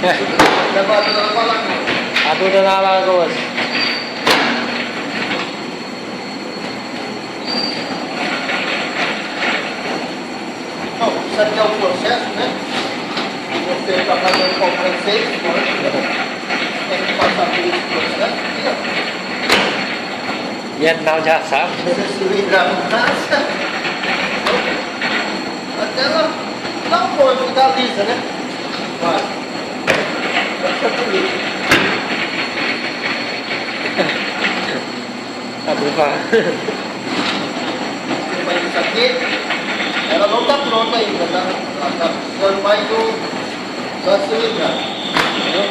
A Duda na Alagoas. Bom, isso aqui é o processo, né? Você está fazendo qualquer receita, tem que passar por esse processo aqui, ó. E não já sabe. Você se livrar em casa, até ela dá um ponto, ficar lisa, né? Vai. Essa é bonita. A Duda. Você faz isso aqui, ela não está pronta ainda, tá? Ela está precisando mais da cilindrada, entendeu?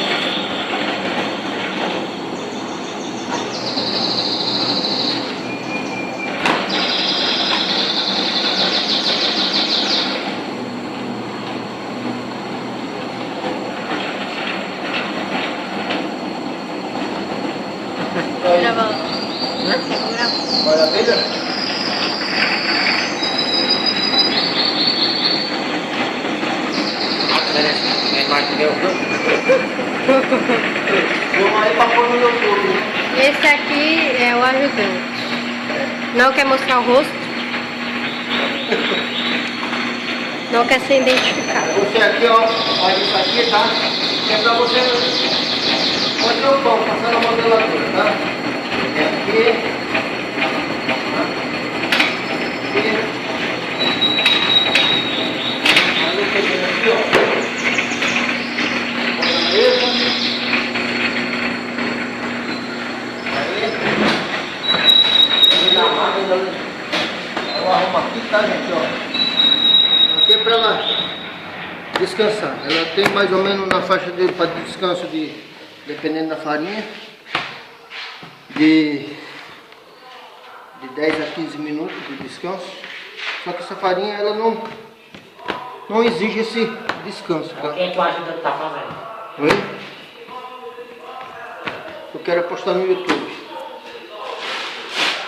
Gravando. Maravilha? Vamos aí para pôr no YouTube, né? Esse aqui é o ajudante. Não quer mostrar o rosto? Não quer ser identificado. Você aqui, ó, olha isso aqui, tá? Que é pra você fazer o pão, passar na modeladora, tá? É aqui. Tá? Aqui. Aí eu peguei aqui, ó. Beleza? Aí. Aí na máquina, eu arrumo aqui, tá, gente, ó. Aqui é pra ela descansar. Ela tem mais ou menos na faixa de para descanso de, dependendo da farinha, de 10 a 15 minutos de descanso. Só que essa farinha ela não exige esse descanso. Tá? Quem tu ajuda tá fazendo? Oi? Eu quero postar no YouTube.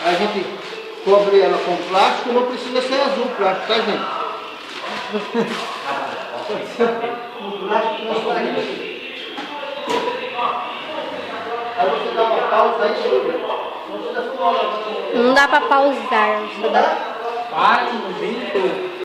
A gente cobre ela com plástico, não precisa ser azul o plástico, tá, gente? O plástico transparente. Aí você dá uma pausa aí, não precisa fumar. Não dá pra pausar. Só dá... Para, no vídeo.